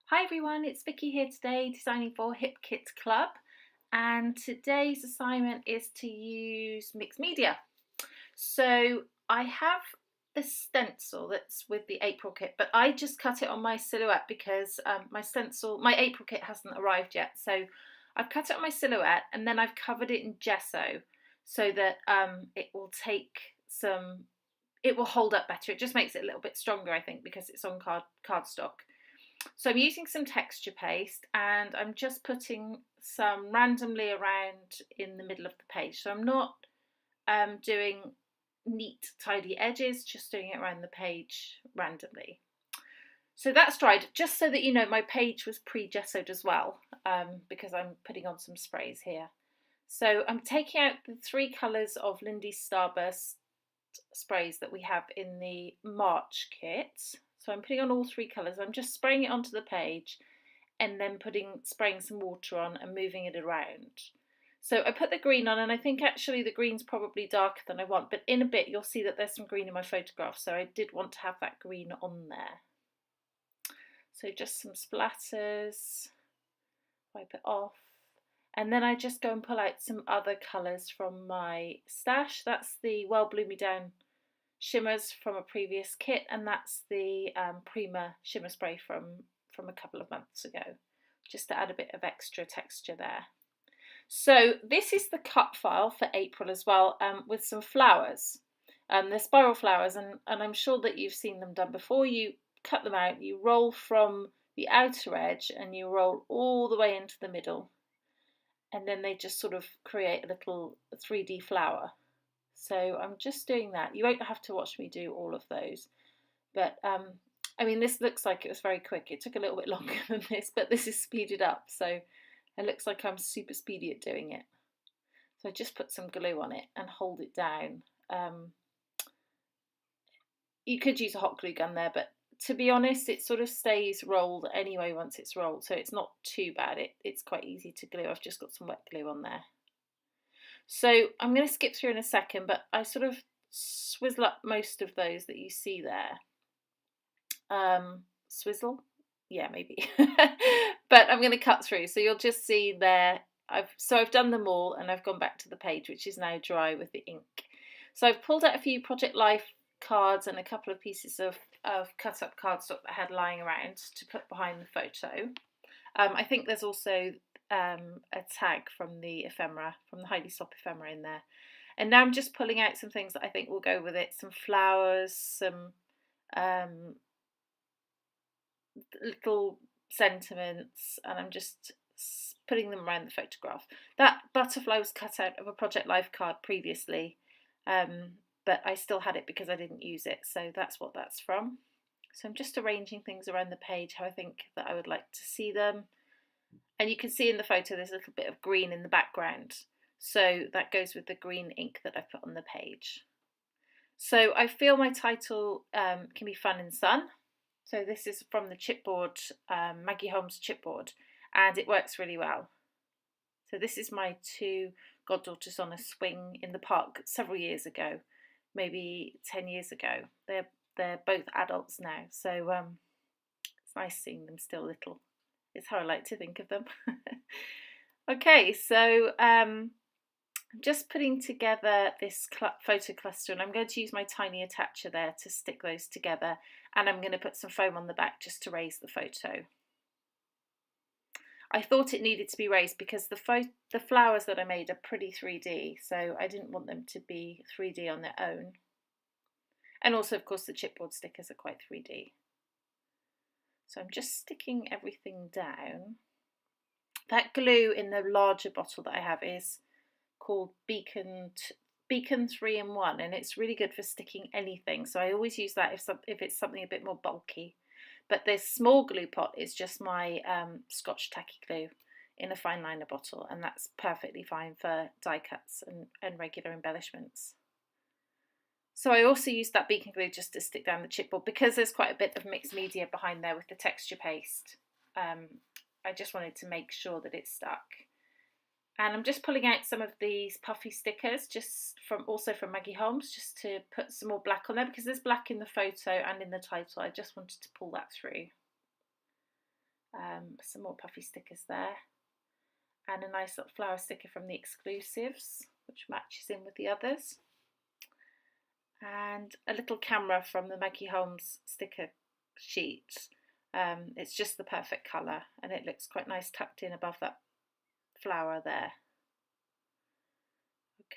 Hi everyone, it's Vicki here today designing for Hip Kit Club, and today's assignment is to use mixed media. So I have the stencil that's with the April kit, but I just cut it on my silhouette because my April kit hasn't arrived yet. So I've cut it on my silhouette and then I've covered it in gesso so that it will hold up better. It just makes it a little bit stronger, I think, because it's on cardstock. So I'm using some texture paste and I'm just putting some randomly around in the middle of the page. So I'm not doing neat, tidy edges, just doing it around the page randomly. So that's dried, just so that you know my page was pre-gessoed as well, because I'm putting on some sprays here. So I'm taking out the three colours of Lindy's Starburst sprays that we have in the March kit. So I'm putting on all three colours. I'm just spraying it onto the page and then spraying some water on and moving it around. So I put the green on, and I think actually the green's probably darker than I want, but in a bit you'll see that there's some green in my photograph, so I did want to have that green on there. So just some splatters, wipe it off. And then I just go and pull out some other colours from my stash. That's the Well Blue Me Down shimmers from a previous kit, and that's the Prima shimmer spray from a couple of months ago, just to add a bit of extra texture there. So this is the cut file for April as well, with some flowers. They're spiral flowers, and I'm sure that you've seen them done before. You cut them out, you roll from the outer edge and you roll all the way into the middle, and then they just sort of create a little 3D flower. So I'm just doing that. You won't have to watch me do all of those, but I mean, this looks like it was very quick. It took a little bit longer than this, but this is speeded up, so it looks like I'm super speedy at doing it. So I just put some glue on it and hold it down. You could use a hot glue gun there, but to be honest, it sort of stays rolled anyway once it's rolled, so it's not too bad. It's quite easy to glue. I've just got some wet glue on there. So I'm going to skip through in a second, but I sort of swizzle up most of those that you see there. Swizzle? Yeah, maybe. But I'm going to cut through, so you'll just see there. I've done them all, and I've gone back to the page, which is now dry with the ink. So I've pulled out a few Project Life cards and a couple of pieces of cut up cardstock that I had lying around to put behind the photo. I think there's also a tag from the ephemera, from the Heidi Sop ephemera in there. And now I'm just pulling out some things that I think will go with it, some flowers, some little sentiments, and I'm just putting them around the photograph. That butterfly was cut out of a Project Life card previously, but I still had it because I didn't use it, so that's what that's from. So I'm just arranging things around the page how I think that I would like to see them. And you can see in the photo there's a little bit of green in the background, so that goes with the green ink that I've put on the page. So I feel my title can be fun and sun. So this is from the chipboard, Maggie Holmes chipboard, and it works really well. So this is my two goddaughters on a swing in the park several years ago, maybe 10 years ago. They're both adults now, so it's nice seeing them still little. It's how I like to think of them. Okay, so I'm just putting together this photo cluster, and I'm going to use my tiny attacher there to stick those together, and I'm going to put some foam on the back just to raise the photo. I thought it needed to be raised because the flowers that I made are pretty 3D, so I didn't want them to be 3D on their own. And also, of course, the chipboard stickers are quite 3D. So I'm just sticking everything down. That glue in the larger bottle that I have is called Beacon 3-in-1, and it's really good for sticking anything. So I always use that if it's something a bit more bulky. But this small glue pot is just my Scotch tacky glue in a fine liner bottle, and that's perfectly fine for die cuts and regular embellishments. So I also used that beacon glue just to stick down the chipboard because there's quite a bit of mixed media behind there with the texture paste. I just wanted to make sure that it stuck. And I'm just pulling out some of these puffy stickers, also from Maggie Holmes, just to put some more black on there because there's black in the photo and in the title. I just wanted to pull that through. Some more puffy stickers there, and a nice little flower sticker from the exclusives, which matches in with the others, and a little camera from the Maggie Holmes sticker sheet. It's just the perfect colour, and it looks quite nice tucked in above that flower there.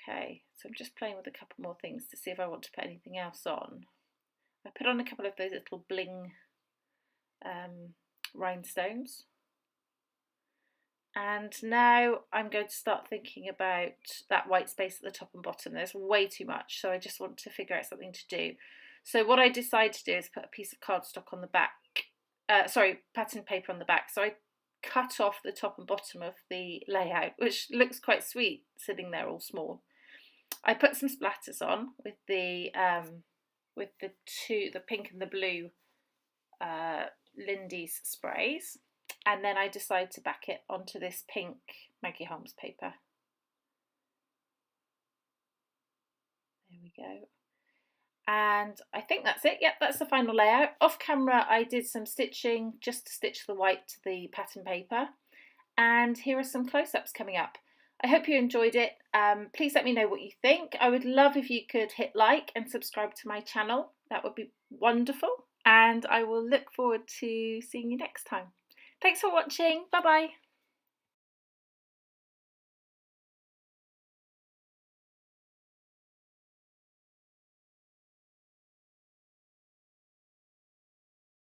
Okay, so I'm just playing with a couple more things to see if I want to put anything else on. I put on a couple of those little bling rhinestones. And now I'm going to start thinking about that white space at the top and bottom. There's way too much, so I just want to figure out something to do. So what I decided to do is put a piece of cardstock on the back, pattern paper on the back. So I cut off the top and bottom of the layout, which looks quite sweet sitting there all small. I put some splatters on with the pink and the blue Lindy's sprays, and then I decided to back it onto this pink Maggie Holmes paper. There we go. And I think that's it. Yep, that's the final layout. Off camera, I did some stitching just to stitch the white to the pattern paper. And here are some close-ups coming up. I hope you enjoyed it. Please let me know what you think. I would love if you could hit like and subscribe to my channel. That would be wonderful. And I will look forward to seeing you next time. Thanks for watching. Bye-bye.